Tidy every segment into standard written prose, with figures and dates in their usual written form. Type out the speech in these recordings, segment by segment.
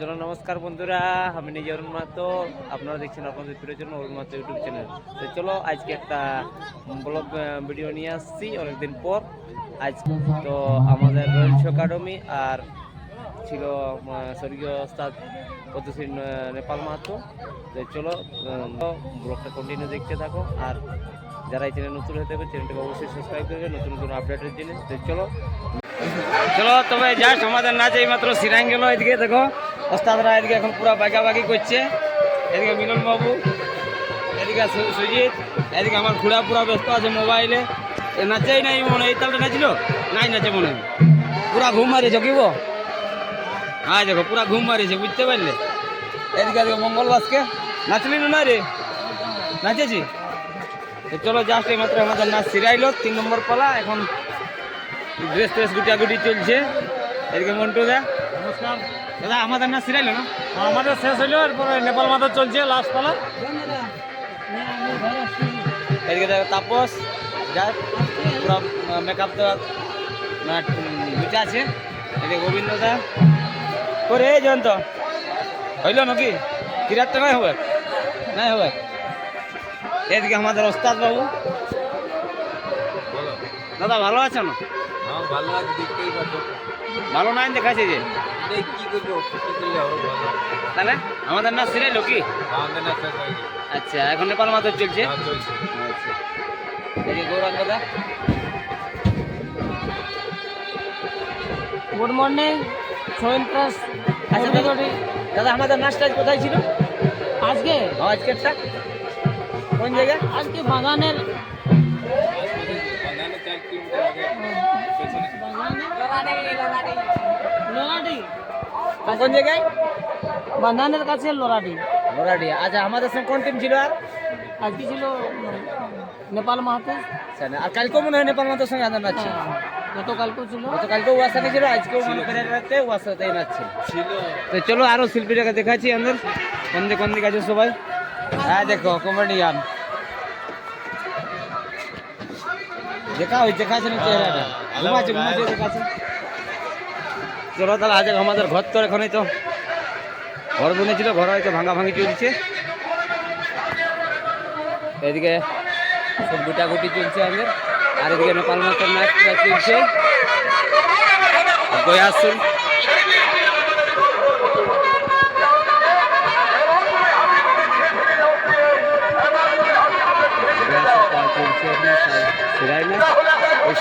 চলো নমস্কার বন্ধুরা, আমি নিজে অরুণ মাহাতো, আপনারা দেখছেন আপনাদের প্রিয়জন অরুণ মাহাতো ইউটিউব চ্যানেল। তো চলো আজকে একটা ব্লগ ভিডিও নিয়ে আসছি অনেকদিন পর। আজ তো আমাদের রয়েলস একাডেমি আর ছিল স্বর্গীয় ওস্তাদ পদ্মশ্রী নেপাল মাহাতো। তো চলো ব্লগটা কন্টিনিউ দেখতে থাকো, আর যারা এই চ্যানেল নতুন হতে হবে চ্যানেলটাকে অবশ্যই সাবস্ক্রাইব করবে নতুন নতুন আপডেটের জন্য। তো চলো চলো তবে জাস্ট আমাদের নাচ এই মাত্র সিরাং গেল। এদিকে দেখো ওস্তাদরা এদিকে এখন পুরো বাগাবাগি করছে। এদিকে মিলন বাবু, এদিকে সুজিত, এদিকে আমার ঘোড়া পুরা ব্যস্ত আছে মোবাইলে। নাচেই নাই মনে হয়, এই তালটা নাচছিল নাই, নাচে মনে হয় পুরা ঘুম মারিয়েছে কি গো। হ্যাঁ দেখো পুরা ঘুম মারিয়েছে, বুঝতে পারলে। এদিকে এদিকে মঙ্গল বাসকে নাচলি না রে? নাচেছি। তো চলো জাস্ট এই মাত্র আমাদের নাচ সিরাইলো 3 নম্বর পালা। এখন ড্রেস ট্রেস গুটাগুটি চলছে। এদিকে মন্টু দা, নমস্কার দাদা আমাদের নাচ সিরাইলো না? আমাদের শেষ হইলো, এরপরে নেপাল মাথা চলছে লাস্ট পালা। এদিকে দেখো তাপস, যার পুরো মেকআপ তো গুছা আছে। এদিকে গোবিন্দ দা করে জয়ন্ত হইল নাকি? কিরাতটা নাই হবে, নাই হবে। এদিকে আমাদের ওস্তাদ বাবু। দাদা ভালো আছো না? ভালো আছে, দেখতেই পাচ্ছ। ভালো নাই দেখাচ্ছে যে, কি করবো, কি করলে হবে ভালো? তাহলে আমাদের নাচ সিরাইলো কি? আমাদের না শেষ হয়ে গেছে। আচ্ছা এখন নেপাল মাত্র চলছে। চলছে। আচ্ছা এই গৌরাঙ্গ দা, গুড মর্নিং সোহেল প্লাস। আচ্ছা দাদা আমাদের নাচটা কোথায় ছিল আজকে আজকেরটা? কোন জায়গায়? আজকে বাগানের লোরাডি, কোন জায়গায়? বাগানের কাছে লোরাডি। লোরাডি। আচ্ছা আমাদের সঙ্গে কোন টিম ছিল? আর আজকে ছিল নেপাল মাহাতো। আর কালকেও মনে হয় নেপাল মাতার সঙ্গে আদান নাচছে। গতকালকেও ছিল, গতকালকেও ওয়ার সাথে ছিল, আজকেও মনে করে রাখতে ওয়ার সাথে নাচছে। তো চলো আরো শিল্পীটাকে দেখাচ্ছি আমাদের কোন দিকে আছে সবাই। হ্যাঁ দেখো কমেডিয়ান দেখাচ্ছে না চেহারাটা, ঘুমাচ্ছে দেখাচ্ছে। চলো তাহলে আজ আমাদের ঘর তো এখনই তো ঘর বনেছিল, ঘর হয়তো ভাঙি চলছে। এদিকে সব গুটাগুটি চলছে আমাদের, আর এদিকে নেপাল মাছের নাচ চলছে। গয়াসুল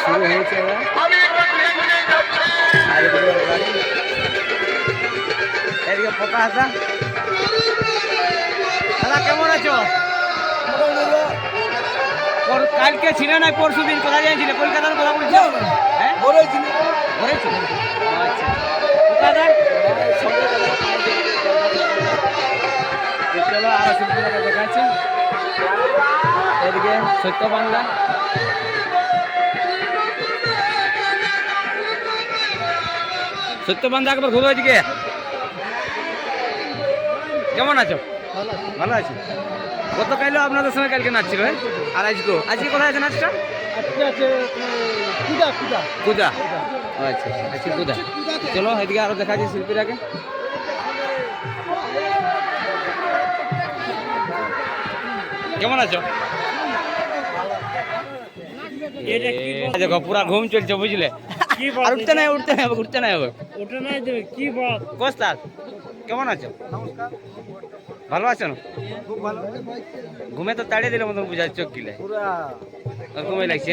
শুরু হয়েছে এবার। আর এদিকে পোকা আসা। দাদা কেমন আছো? কালকে ছিল না পরশু দিন কোথায় যাইছিলে? কলকাতার কথা বলছো? হ্যাঁ ঘরেই ছিল। আচ্ছা কোথায়? চলো আরো শিল্পীরা দেখাচ্ছি। এদিকে সত্য বাংলা, সত্যবান্ধা একবার ঘুরো। এদিকে কেমন আছো? ভালো আছি। গতকালও আপনাদের সঙ্গে কালকে নাচছিল, আর আজকে কোথায় আছে নাচটা? পূজা। আচ্ছা আচ্ছা পূজা। চলো এদিকে আরো দেখাচ্ছি শিল্পীরাকে। কেমন আছো? দেখো পুরা ঘুম চলছে বুঝলে। আর উঠতে নাই হবে। কোস্তাদ কেমন আছো? ভালো আছো না? ঘুমে তো তাড়িয়ে দিলে মতন বুঝা, চোখ গিলে ঘুমে লাগছে।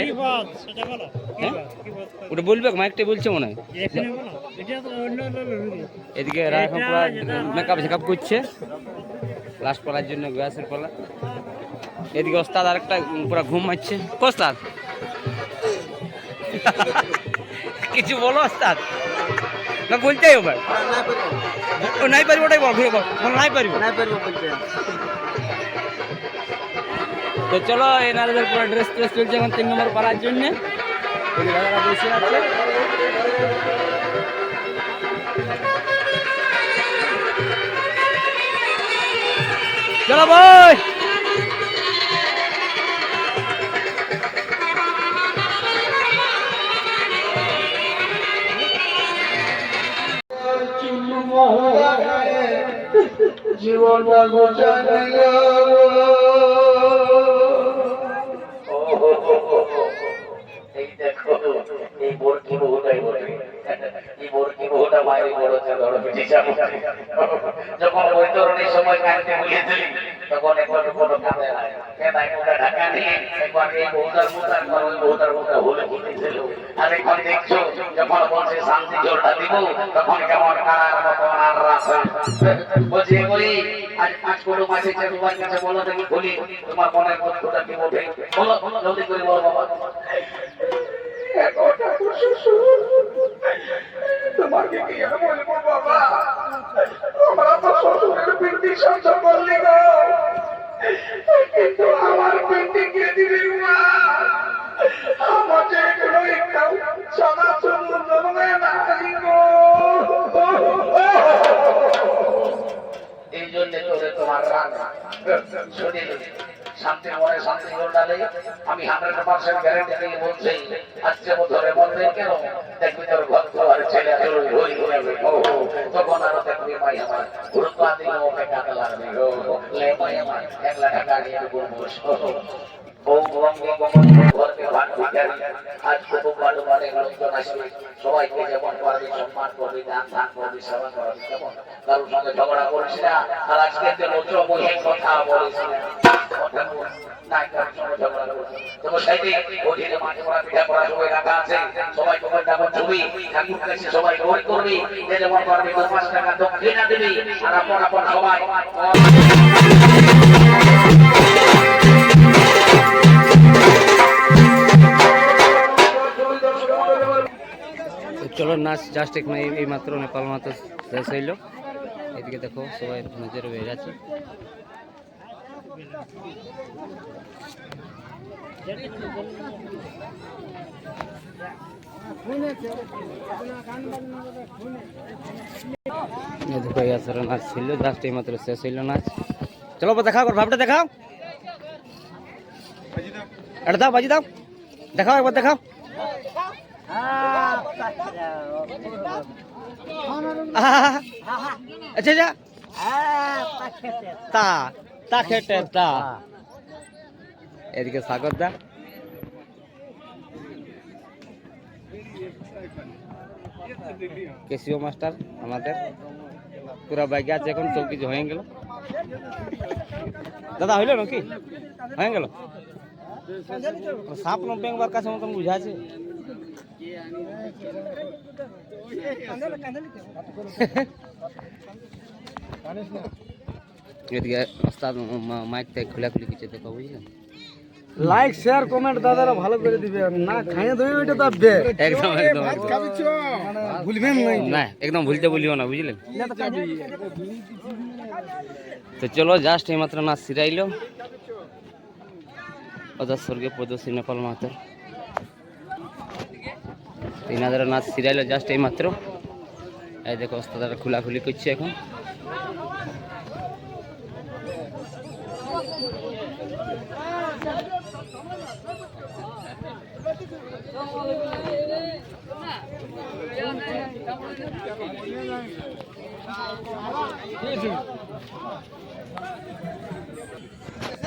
ওটা বলবে, মাইকটা বলছে মনে হয়। এদিকে এরা এখন পুরো মেকআপ করছে লাস্ট পালার জন্য, গ্যাসের পালা। এদিকে ওস্তাদ আরেকটা পুরো ঘুম মারছে। কোস্তাদ কিছু বলো ওস্তাদ, না বলতেই হবে। নাই পারিব, ওটাই বল, ঘুরে বল নাই পারিব। তো চলো এনাদের পুরো ড্রেস চলছে এখন 3 নম্বর পালার জন্য। বসে আছে। চলো ভাই জীবনটা গোছানো এই দেখো এই বর্তি বহুটাই বলে এই বর্তি বহুটা মায়ের বড় ধরো বেশি যখন বৈতরণীর সময় কাঁদতে বলেছিলি তখন একবার কোনো কাঁদে হয় কেন একটা ঢাকা নিয়ে একবার এই বহুটার মুখা একবার ওই বহুটার মুখা হলে বলেছিল আর এখন দেখছো যখন বলছে শান্তি জোরটা দিব তখন কেমন কারার মতো আর রাখা বলছে বলি আজ কোনো মাসে তোমার কাছে বলো দেখি বলি তোমার মনের মধ্যটা কি ওঠে বলো জলদি করে বলো বাবা তোমাকে কি আর বলবো বাবা আমরা তো শ্বশুরের পিন্ডি সহ্য করলি গো কিন্তু আমার পিন্ডি কে দিবি মা আমাকে কোনো একটাও সাদা চুল জমে নাই গো এই জন্য তোরে তোমার রান্না শুনে শান্তি মনে শান্তি ডালে আমি 100% গ্যারান্টি দিয়ে বলছি আজকে ধরে বলবেন কেন দেখবি তোর ঘর আর ছেলে হই হই তখন আরো দেখবি ভাই আমার গুরুত্ব দিলে ওকে কাটা লাগবে লে ভাই আমার 1 লাখ টাকা দিয়ে বলবো আজ কুটুম বাড়ি মানে লোকজন আসবে সবাইকে যেমন করবি সম্মান করবি দান ধান করবি সেবা করবি কেমন কারোর সঙ্গে ঝগড়া করিস না আর আজকে যে লোচো বই কথা বলিস সবাই করবি যেমন করবি 5 টাকা দক্ষিণা দিবি আর আপন সবাই চলো নাচ জাস্ট এখানে এই মাত্র নেপাল মাত্র শেষ হইল এদিকে দেখো সবাই নজরে বের আছে দেখো এই আসরে নাচ ছিল জাস্ট এই মাত্র শেষ হইল নাচ চলো দেখাও ভাবটা দেখাও এটা দাও বাজি দাও দেখাও একবার দেখাও আচ্ছা যা তা তা খেটে তা এদিকে সাগর দা কেসিও মাস্টার আমাদের পুরা বাইকে আছে এখন সব কিছু হয়ে গেল দাদা হইল নাকি হয়ে গেল সাপ নব্বই একবার কাছে মতন বুঝা আছে এদিকে ওস্তাদ মাইক টাইক খোলাখুলি কিছু দেখো বুঝলেন লাইক শেয়ার কমেন্ট দাদারা ভালো করে দিবেন না খাইয়ে দেবে ওইটা দাববে একদম একদম ভুলবেন না একদম ভুলতে বলিও না বুঝলেন তো চলো জাস্ট এইমাত্র নাচ সিরাইলো অজাত স্বর্গে পদশ্রী নেপাল মাহাতর 3000 নাচ সিরাইলো জাস্ট এইমাত্র এই দেখো ওস্তাদারা খোলাখুলি করছে এখন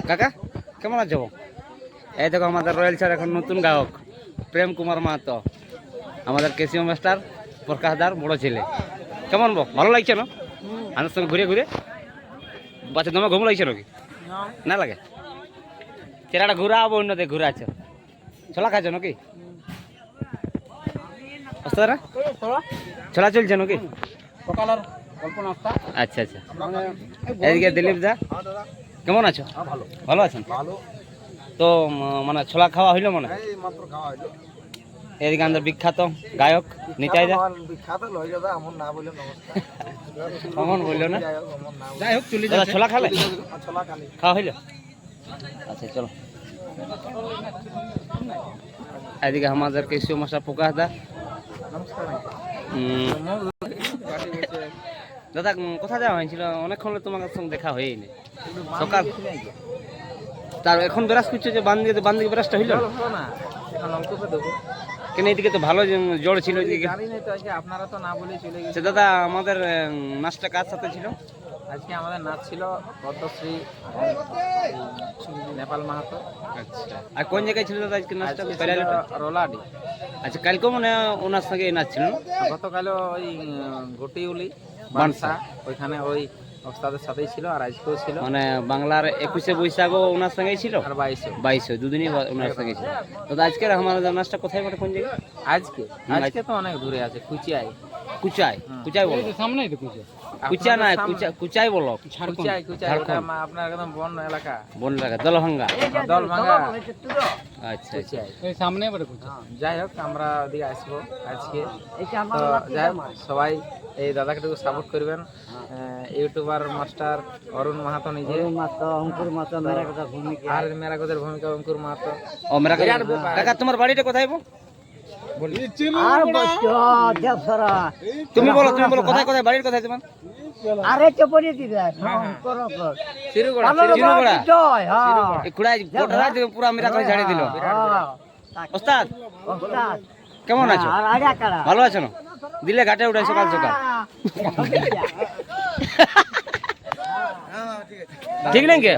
কাকা কেমন আছো এই দেখো আমাদের রয়্যাল স্যার এখন নতুন গায়ক প্রেম কুমার মাহাতো আমাদের কেসিও মাস্টার প্রকাশদার বড় ছেলে কেমন ভালো লাগছে না আমার সঙ্গে ঘুরে ঘুরে বাচ্চা তোমার ঘুম লাগছে নাকি না লাগে চেরাটা ঘুরা আবো অন্যতে ঘুরে আছে ছোলা খাচ্ছ নাকি ওস্তাদরা ছোলা চলছে নাকি সকালের অল্প নাস্তা আচ্ছা আচ্ছা এদিকে দিলীপ দা কেমন আছো ভালো আছেন তো মানে ছোলা খাওয়া হইলো মনে এদিকে আমাদের বিখ্যাত গায়ক নিতাই দা এমন বললো না যাই হোক চলে যাও ছোলা খালে খাওয়া হইলো আচ্ছা চলো এদিকে আমাদের কেসিও মাস্টার প্রকাশ দা দাদা কোথায় যাওয়া হয়েছিল অনেকক্ষণ তোমার সঙ্গে দেখা হয়নি সকাল তার এখন ব্রাশ করছো যে বান্দিকে ব্রাশটা হইল কেন এইদিকে তো ভালো জল ছিল আপনারা তো না বলে চলে গেছে দাদা আমাদের নাচটা কার সাথে ছিল আজকে আমাদের নাচ ছিল পদ্মশ্রী নেপাল মাহাতো। আচ্ছা, আর কোন জায়গায় ছিল দাদা আজকে নাচটা? আজকে ছিল প্যারালিটা? রোলাডি। আচ্ছা, কালকেও মানে ওনার সঙ্গে নাচ ছিল না? গতকালও ওই গটিউলি বানসা। বানসা ওইখানে ওই ওস্তাদের সাথেই ছিল, আর আজকেও ছিল, মানে বাংলার 21শে বৈশাখও ওনার সঙ্গেই ছিল, আর 22 22শে দুদিনই ওনার সঙ্গে ছিল। তো আজকের আমার নাচটা কোথায় বটে, কোন জায়গায়? আজকে আজকে তো অনেক দূরে আছে, কুচিয়ায়। কুচাই? কুচাই বলো? সামনেই তো কুচে। কুচা না, কুচাই বলো। কুচিয়ায় কুচিয়ায়, ওটা আপনার একদম বন এলাকা, বন লাগা দলভাঙ্গা। দলভাঙ্গা। আচ্ছা, কুচিয়ায়। এই সামনে বটে কুচে। যাই হোক, আমরা ওদিকে আসবো আজকে। তো যাই হোক, সবাই এই দাদাকে একটু সাপোর্ট করবেন। ইউটিউবার মাস্টার অরুণ মাহাতো নিজে, অঙ্কুর মাতা মেরা কথা ভূমিকা। আর মেরাগদের ভূমিকা অঙ্কুর মাহাতো। ও মেরা বিরাট ব্যাপার। কাকা, তোমার বাড়িটা কোথায় বল? আর বচ্চো দেবসরা। তুমি বলো, তুমি বলো কোথায়, কোথায় বাড়ির কোথায় তোমার? আরে চপড়ি দিবে। করো কর। শিরুগড়া, শিরুগড়া। জয় হ্যাঁ। এই খুড়াই কোটা দিয়ে পুরো মেরা করে ঝাড়ি দিল। ওস্তাদ ওস্তাদ কেমন আছো? আর আড়া কাড়া। ভালো আছো না? দিলে ঘাটে উঠাই সকাল সকাল। ঠিক নেই কে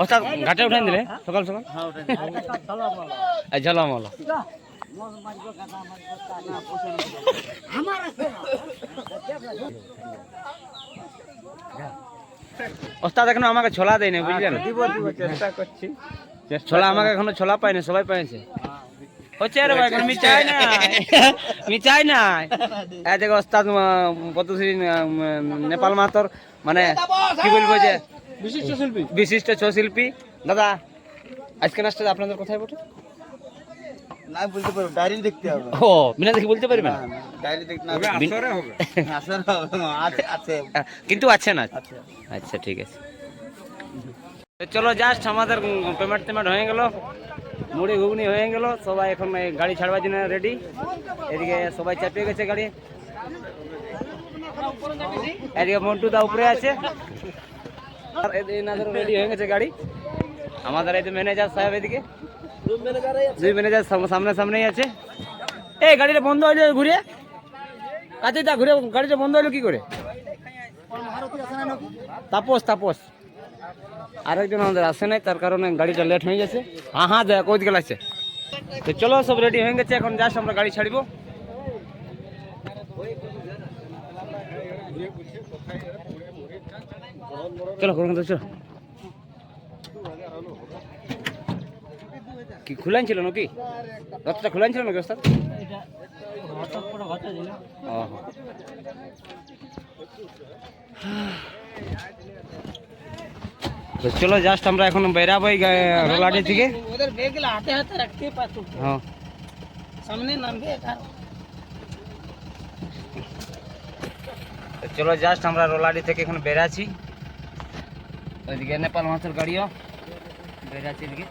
ওস্তাদ, ঘাটে উঠাই দিলে সকাল সকাল? এই ঝালা মালা ওস্তাদ এখনো আমাকে ছোলা দেয়নি, বুঝলেন? চেষ্টা করছি। ছোলা আমাকে এখনো ছোলা পাইনি, সবাই পাইছে। হচ্ছে রে ভাই, কোনো মিচাই না, মিচাই না। এই দেখো ওস্তাদ পদ্মশ্রী নেপাল মাহাতোর মানে কি বলবো যে বিশিষ্ট ছৌ শিল্পী। দাদা আজকে নাচটা আপনাদের কোথায় বটে? না বলতে পারবো, ডায়েরি দেখতে হবে। ও বিনা দেখি বলতে পারবে না? ডায়েরি দেখতে না হবে। আছে আছে কিন্তু আছে না? আচ্ছা ঠিক আছে। তো চলো, জাস্ট আমাদের পেমেন্ট টেমেন্ট হয়ে গেল, মুড়ি ঘুগনি হয়ে গেল, সবাই এখন এই গাড়ি ছাড়বার জন্য রেডি। এদিকে সবাই চাপিয়ে গেছে গাড়ি, এদিকে মন্টু দা উপরে আছে, আর এনাদের রেডি হয়ে গেছে গাড়ি। আমাদের এই যে ম্যানেজার সাহেব, এদিকে দুই ম্যানেজার সামনে সামনেই আছে। এই গাড়িটা বন্ধ হইলো ঘুরে, কাছে দা ঘুরে, গাড়িটা বন্ধ হইলো কি করে? তাপস, তাপস আরেকজন আমাদের আসে নাই, তার কারণে গাড়িটা লেট হয়ে গেছে। হ্যাঁ হ্যাঁ দেখ ওই দিকে লাগছে। তো চলো, সব রেডি হয়ে গেছে, এখন জাস্ট আমরা গাড়ি ছাড়বো। চলো করুন তো, চলো। কি খুলান ছিল নাকি? রথটা খুলান ছিল নাকি ওস্তাদ? ও তো চলো, জাস্ট আমরা এখন বেরাবো এই রোলাডি থেকে। ওদের বেগলা হাতে হাতে রাখতে পারতো, হ্যাঁ সামনে নামবে। তো চলো, জাস্ট আমরা রোলাডি থেকে এখন বেরাচ্ছি। ওইদিকে নেপাল মাছের গাড়িও বেরাচ্ছি এদিকে।